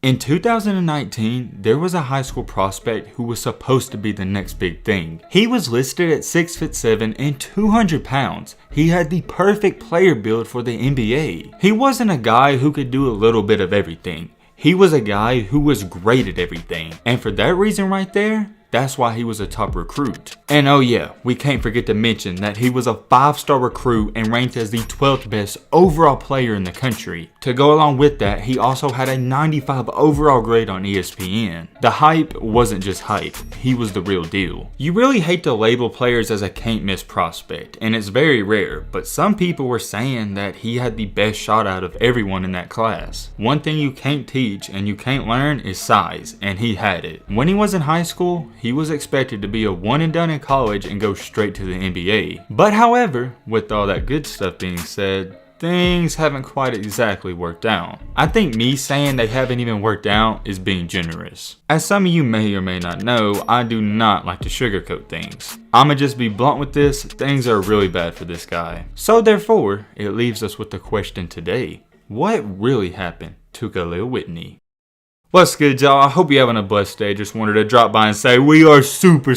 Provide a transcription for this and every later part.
In 2019, there was a high school prospect who was supposed to be the next big thing. He was listed at 6'7" and 200 pounds. He had the perfect player build for the NBA. He wasn't a guy who could do a little bit of everything. He was a guy who was great at everything. And for that reason right there, that's why he was a top recruit. And oh yeah, we can't forget to mention that he was a 5-star recruit and ranked as the 12th best overall player in the country. To go along with that, he also had a 95 overall grade on ESPN. The hype wasn't just hype, he was the real deal. You really hate to label players as a can't miss prospect, and it's very rare, but some people were saying that he had the best shot out of everyone in that class. One thing you can't teach and you can't learn is size, and he had it. When he was in high school, he was expected to be a one and done in college and go straight to the NBA. But however, with all that good stuff being said, things haven't quite exactly worked out. I think me saying they haven't even worked out is being generous. As some of you may or may not know, I do not like to sugarcoat things. I'ma just be blunt with this, things are really bad for this guy. So therefore, it leaves us with the question today. What really happened to Kahlil Whitney? What's good, y'all? I hope you're having a blessed day. Just wanted to drop by and say we are super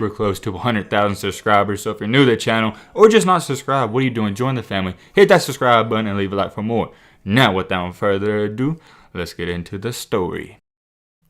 close to 100,000 subscribers. So if you're new to the channel or just not subscribed, what are you doing? Join the family. Hit that subscribe button and leave a like for more. Now, without further ado, let's get into the story.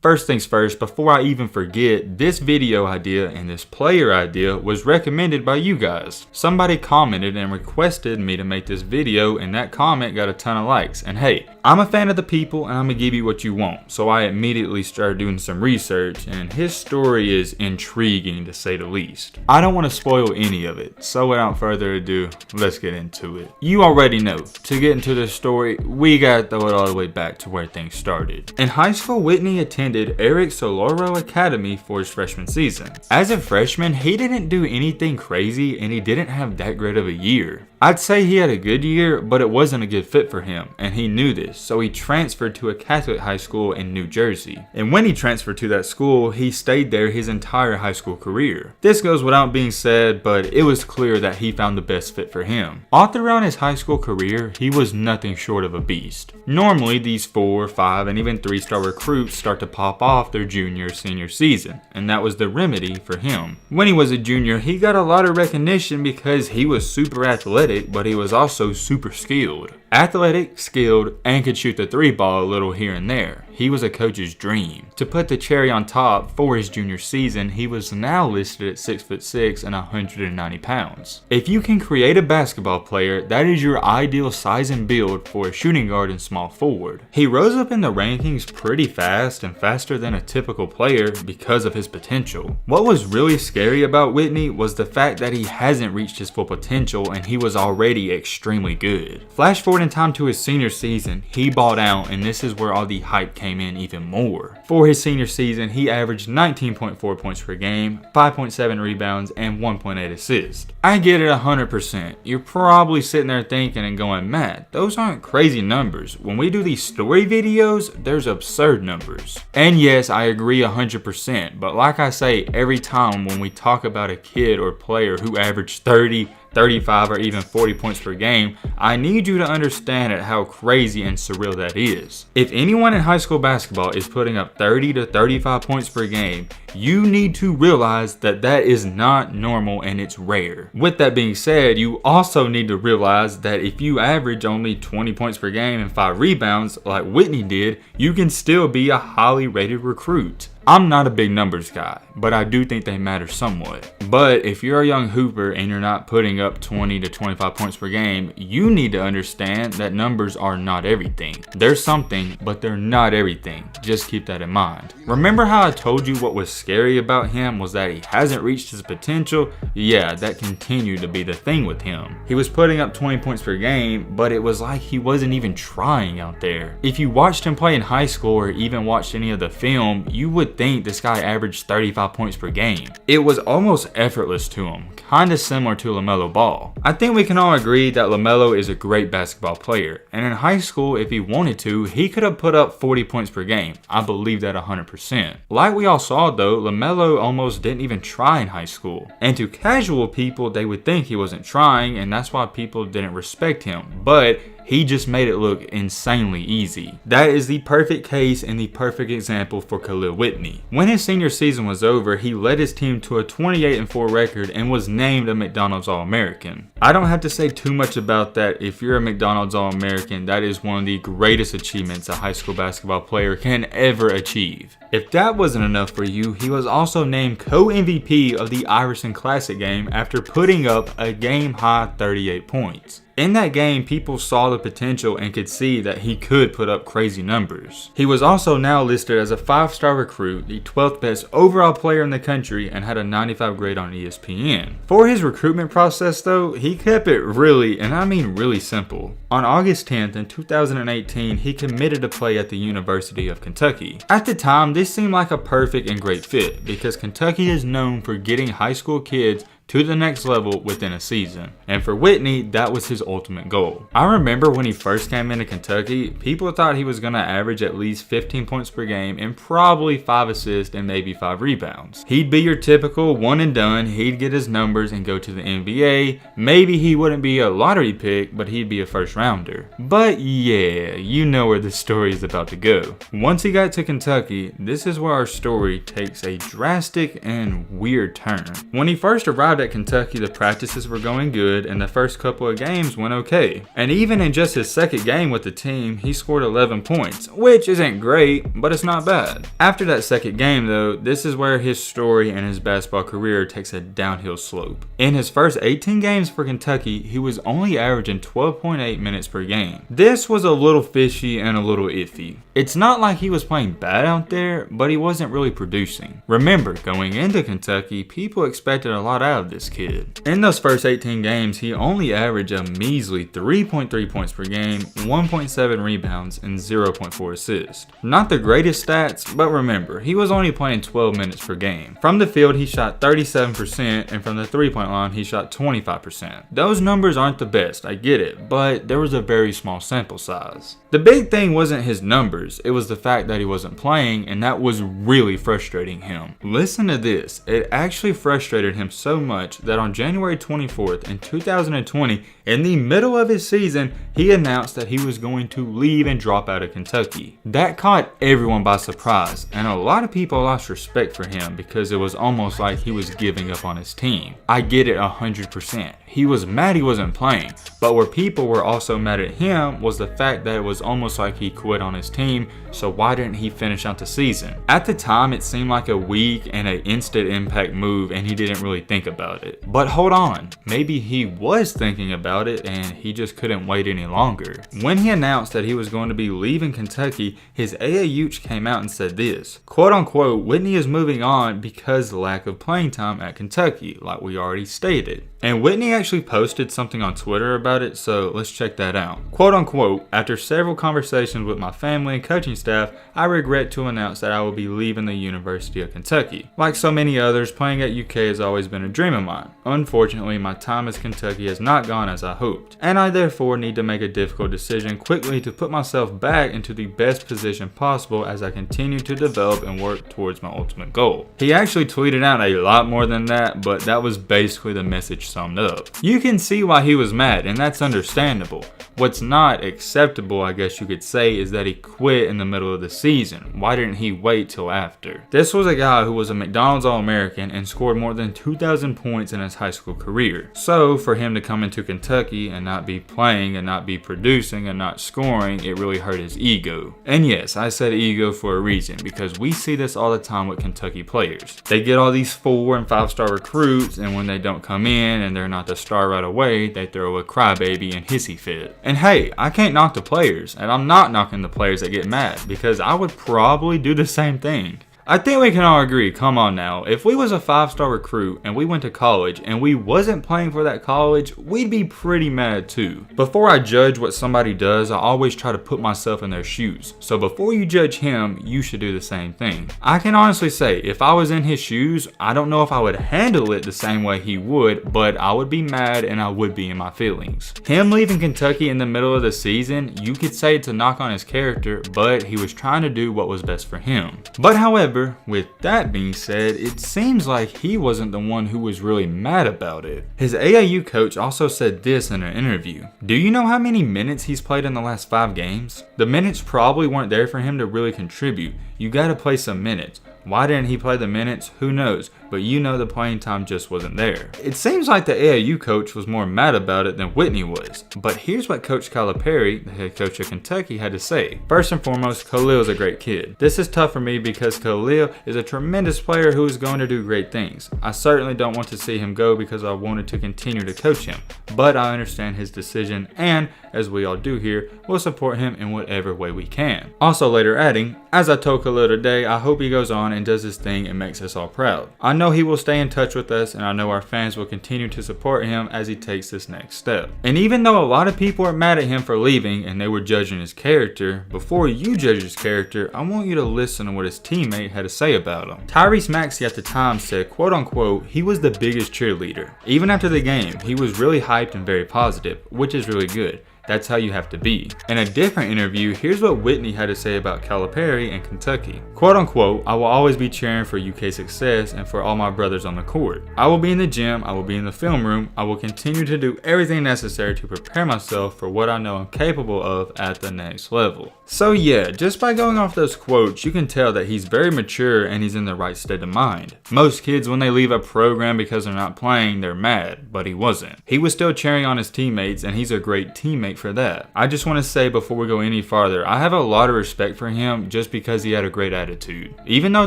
First things first, before I even forget, this video idea and this player idea was recommended by you guys. Somebody commented and requested me to make this video, and that comment got a ton of likes. And hey, I'm a fan of the people and I'm gonna give you what you want. So I immediately started doing some research, and his story is intriguing to say the least. I don't want to spoil any of it, so without further ado, let's get into it. You already know, to get into this story, we gotta throw it all the way back to where things started. In high school, Whitney attended Eric Soloro Academy for his freshman season. As a freshman, he didn't do anything crazy and he didn't have that great of a year. I'd say he had a good year, but it wasn't a good fit for him, and he knew this, so he transferred to a Catholic high school in New Jersey. And when he transferred to that school, he stayed there his entire high school career. This goes without being said, but it was clear that he found the best fit for him. All throughout his high school career, he was nothing short of a beast. Normally, these 4, 5, and even 3-star recruits start to pop off their junior, senior season, and that was the remedy for him. When he was a junior, he got a lot of recognition because he was super athletic, but he was also super skilled. Athletic, skilled, and could shoot the 3-ball a little here and there. He was a coach's dream. To put the cherry on top, for his junior season, he was now listed at 6'6" and 190 pounds. If you can create a basketball player, that is your ideal size and build for a shooting guard and small forward. He rose up in the rankings pretty fast and faster than a typical player because of his potential. What was really scary about Whitney was the fact that he hasn't reached his full potential and he was already extremely good. Flash forward in time to his senior season, he balled out, and this is where all the hype came in even more. For his senior season, he averaged 19.4 points per game, 5.7 rebounds, and 1.8 assists. I get it 100%. You're probably sitting there thinking and going, Matt, those aren't crazy numbers. When we do these story videos, there's absurd numbers. And yes, I agree 100%, but like I say every time when we talk about a kid or player who averaged 30, 35 or even 40 points per game, I need you to understand how crazy and surreal that is. If anyone in high school basketball is putting up 30 to 35 points per game, you need to realize that that is not normal and it's rare. With that being said, you also need to realize that if you average only 20 points per game and 5 rebounds like Whitney did, you can still be a highly rated recruit. I'm not a big numbers guy, but I do think they matter somewhat. But if you're a young hooper and you're not putting up 20 to 25 points per game, you need to understand that numbers are not everything. They're something, but they're not everything. Just keep that in mind. Remember how I told you what was scary about him was that he hasn't reached his potential? Yeah, that continued to be the thing with him. He was putting up 20 points per game, but it was like he wasn't even trying out there. If you watched him play in high school or even watched any of the film, you would think this guy averaged 35 points per game. It was almost effortless to him, kinda similar to LaMelo Ball. I think we can all agree that LaMelo is a great basketball player, and in high school, if he wanted to, he could have put up 40 points per game. I believe that 100%. Like we all saw though, LaMelo almost didn't even try in high school. And to casual people, they would think he wasn't trying, and that's why people didn't respect him. But he just made it look insanely easy. That is the perfect case and the perfect example for Kahlil Whitney. When his senior season was over, he led his team to a 28-4 record and was named a McDonald's All-American. I don't have to say too much about that. If you're a McDonald's All-American, that is one of the greatest achievements a high school basketball player can ever achieve. If that wasn't enough for you, he was also named co-MVP of the Iverson Classic game after putting up a game-high 38 points. In that game, people saw the potential and could see that he could put up crazy numbers. He was also now listed as a 5-star recruit, the 12th best overall player in the country, and had a 95 grade on ESPN. For his recruitment process though, he kept it really, and I mean really simple. On August 10th in 2018, he committed to play at the University of Kentucky. At the time, this seemed like a perfect and great fit because Kentucky is known for getting high school kids to the next level within a season. And for Whitney, that was his ultimate goal. I remember when he first came into Kentucky, people thought he was going to average at least 15 points per game and probably 5 assists and maybe 5 rebounds. He'd be your typical one and done, he'd get his numbers and go to the NBA. Maybe he wouldn't be a lottery pick, but he'd be a first rounder. But yeah, you know where this story is about to go. Once he got to Kentucky, this is where our story takes a drastic and weird turn. When he first arrived at Kentucky, the practices were going good and the first couple of games went okay. And even in just his second game with the team, he scored 11 points, which isn't great, but it's not bad. After that second game though, this is where his story and his basketball career takes a downhill slope. In his first 18 games for Kentucky, he was only averaging 12.8 minutes per game. This was a little fishy and a little iffy. It's not like he was playing bad out there, but he wasn't really producing. Remember, going into Kentucky, people expected a lot out of this kid. In those first 18 games, he only averaged a measly 3.3 points per game, 1.7 rebounds, and 0.4 assists. Not the greatest stats, but remember, he was only playing 12 minutes per game. From the field, he shot 37%, and from the three-point line, he shot 25%. Those numbers aren't the best, I get it, but there was a very small sample size. The big thing wasn't his numbers, it was the fact that he wasn't playing, and that was really frustrating him. Listen to this, it actually frustrated him so much that on January 24th in 2020, in the middle of his season, he announced that he was going to leave and drop out of Kentucky. That caught everyone by surprise, and a lot of people lost respect for him because it was almost like he was giving up on his team. I get it 100%. He was mad he wasn't playing, but where people were also mad at him was the fact that it was almost like he quit on his team, so why didn't he finish out the season? At the time, it seemed like a weak and an instant impact move and he didn't really think about it. But hold on, maybe he was thinking about it and he just couldn't wait any longer. When he announced that he was going to be leaving Kentucky, his AAUch came out and said this, quote unquote, Whitney is moving on because lack of playing time at Kentucky, like we already stated. And Whitney actually posted something on Twitter about it, so let's check that out. Quote unquote, after several conversations with my family and coaching staff, I regret to announce that I will be leaving the University of Kentucky. Like so many others, playing at UK has always been a dream of mine. Unfortunately, my time at Kentucky has not gone as I hoped, and I therefore need to make a difficult decision quickly to put myself back into the best position possible as I continue to develop and work towards my ultimate goal. He actually tweeted out a lot more than that, but that was basically the message summed up. You can see why he was mad, and that's understandable. What's not acceptable, I guess you could say, is that he quit in the middle of the season. Why didn't he wait till after? This was a guy who was a McDonald's All-American and scored more than 2,000 points in his high school career. So for him to come into Kentucky and not be playing and not be producing and not scoring, it really hurt his ego. And yes, I said ego for a reason, because we see this all the time with Kentucky players. They get all these 4- and 5-star recruits, and when they don't come in and they're not the star right away, they throw a crybaby and hissy fit. And hey, I can't knock the players, and I'm not knocking the players that get mad, because I would probably do the same thing. I think we can all agree, come on now, if we was a 5-star recruit and we went to college and we wasn't playing for that college, we'd be pretty mad too. Before I judge what somebody does, I always try to put myself in their shoes. So before you judge him, you should do the same thing. I can honestly say, if I was in his shoes, I don't know if I would handle it the same way he would, but I would be mad and I would be in my feelings. Him leaving Kentucky in the middle of the season, you could say it's a knock on his character, but he was trying to do what was best for him. But however, However, with that being said, it seems like he wasn't the one who was really mad about it. His AAU coach also said this in an interview. Do you know how many minutes he's played in the last 5 games? The minutes probably weren't there for him to really contribute. You gotta play some minutes. Why didn't he play the minutes? Who knows? But you know the playing time just wasn't there. It seems like the AAU coach was more mad about it than Whitney was. But here's what Coach Calipari, the head coach of Kentucky, had to say. First and foremost, Kahlil is a great kid. This is tough for me because Kahlil is a tremendous player who is going to do great things. I certainly don't want to see him go because I wanted to continue to coach him. But I understand his decision and, as we all do here, we'll support him in whatever way we can. Also later adding, as I told Kahlil today, I hope he goes on and does his thing and makes us all proud. I know he will stay in touch with us, and I know our fans will continue to support him as he takes this next step. And even though a lot of people are mad at him for leaving and they were judging his character, before you judge his character, I want you to listen to what his teammate had to say about him. Tyrese Maxey at the time said, quote unquote, he was the biggest cheerleader. Even after the game, he was really hyped and very positive, which is really good. That's how you have to be. In a different interview, here's what Whitney had to say about Calipari and Kentucky. Quote unquote, I will always be cheering for UK success and for all my brothers on the court. I will be in the gym, I will be in the film room, I will continue to do everything necessary to prepare myself for what I know I'm capable of at the next level. So yeah, just by going off those quotes, you can tell that he's very mature and he's in the right state of mind. Most kids, when they leave a program because they're not playing, they're mad, but he wasn't. He was still cheering on his teammates, and he's a great teammate for that. I just want to say before we go any farther, I have a lot of respect for him just because he had a great attitude. Even though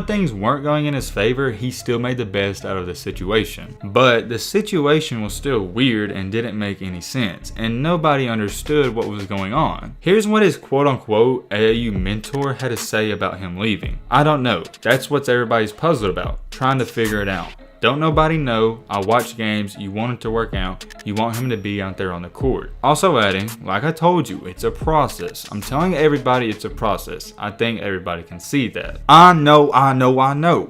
things weren't going in his favor, he still made the best out of the situation. But the situation was still weird and didn't make any sense, and nobody understood what was going on. Here's what his quote unquote AAU mentor had to say about him leaving. I don't know. That's what everybody's puzzled about, trying to figure it out. Don't nobody know. I watch games. You want it to work out. You want him to be out there on the court. Also adding, like I told you, it's a process. I'm telling everybody it's a process. I think everybody can see that. I know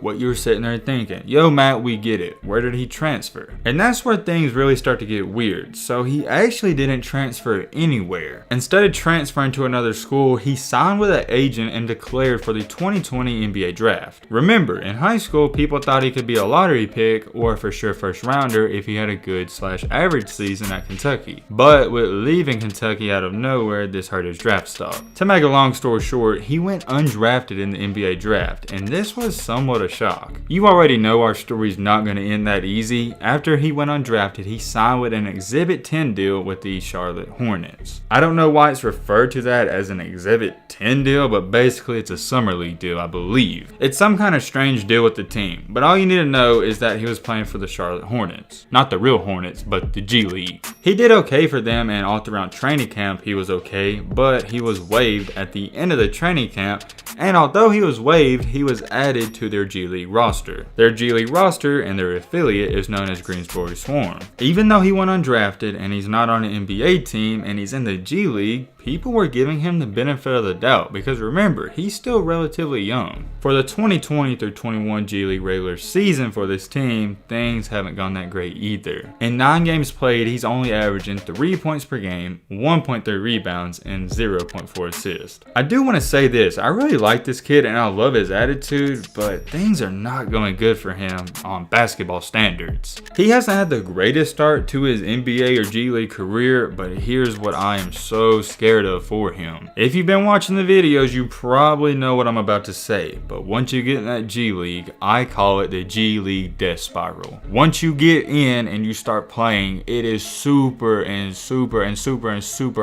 what you're sitting there thinking. Yo, Matt, we get it. Where did he transfer? And that's where things really start to get weird. So he actually didn't transfer anywhere. Instead of transferring to another school, he signed with an agent and declared for the 2020 NBA draft. Remember, in high school, people thought he could be a lottery pick or for sure first rounder if he had a good / average season at Kentucky. But with leaving Kentucky out of nowhere, this hurt his draft stock. To make a long story short, he went undrafted in the NBA draft, and this was somewhat a shock. You already know our story's not going to end that easy. After he went undrafted, he signed with an Exhibit 10 deal with the Charlotte Hornets. I don't know why it's referred to that as an Exhibit 10 deal, but basically it's a summer league deal, I believe. It's some kind of strange deal with the team, but all you need to know is that he was playing for the Charlotte Hornets. Not the real Hornets, but the G League. He did okay for them, and all throughout training camp he was okay, but he was waived at the end of the training camp, and although he was waived, he was added to their G League roster. Their G League roster and their affiliate is known as Greensboro Swarm. Even though he went undrafted and he's not on an NBA team and he's in the G League, people were giving him the benefit of the doubt because remember, he's still relatively young. For the 2020 through 21 G League regular season for this team, things haven't gone that great either. In 9 games played, he's only averaging 3 points per game, 1.3 rebounds, and 0.4 assists. I do want to say this, I really like this kid and I love his attitude, but things are not going good for him on basketball standards. He hasn't had the greatest start to his NBA or G League career, but here's what I am so scared of for him. If you've been watching the videos, you probably know what I'm about to say, but once you get in that G League, I call it the G League death spiral. Once you get in and you start playing, it is super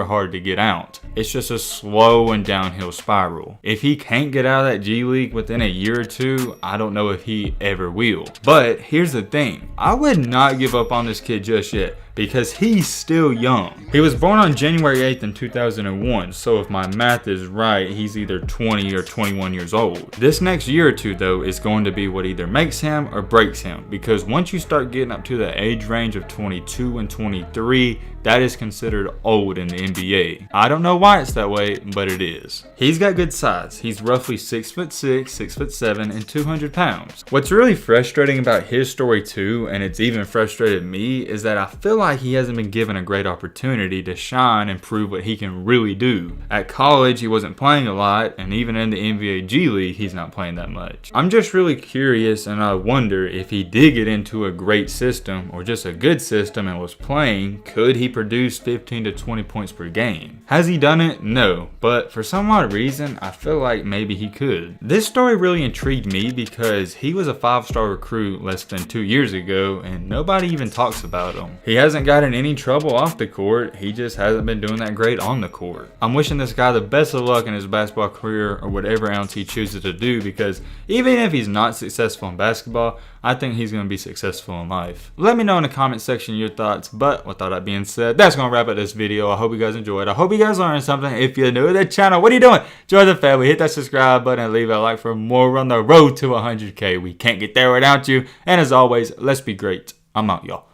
hard to get out. It's just a slow and downhill spiral. If he can't get out of that G League within a year or two, I don't know if he ever will. But here's the thing, I would not give up on this kid just yet, because he's still young. He was born on January 8th in 2001, so if my math is right, he's either 20 or 21 years old. This next year or two though is going to be what either makes him or breaks him, because once you start getting up to the age range of 22 and 23, that is considered old in the NBA. I don't know why it's that way, but it is. He's got good size. He's roughly 6'6", 6'7", and 200 pounds. What's really frustrating about his story too, and it's even frustrated me, is that I feel like like he hasn't been given a great opportunity to shine and prove what he can really do. At college, he wasn't playing a lot, and even in the NBA G League, he's not playing that much. I'm just really curious, and I wonder if he did get into a great system or just a good system and was playing, could he produce 15 to 20 points per game? Has he done it? No, but for some odd reason, I feel like maybe he could. This story really intrigued me because he was a 5-star recruit less than 2 years ago, and nobody even talks about him. He hasn't gotten any trouble off the court, he just hasn't been doing that great on the court. I'm wishing this guy the best of luck in his basketball career or whatever else he chooses to do, because even if he's not successful in basketball, I think he's going to be successful in life. Let me know in the comment section your thoughts, but with all that being said, that's going to wrap up this video. I hope you guys enjoyed. I hope you guys learned something. If you're new to the channel, what are you doing? Join the family, hit that subscribe button, and leave a like for more. We're on the road to 100K. We can't get there without you. And as always, let's be great. I'm out, y'all.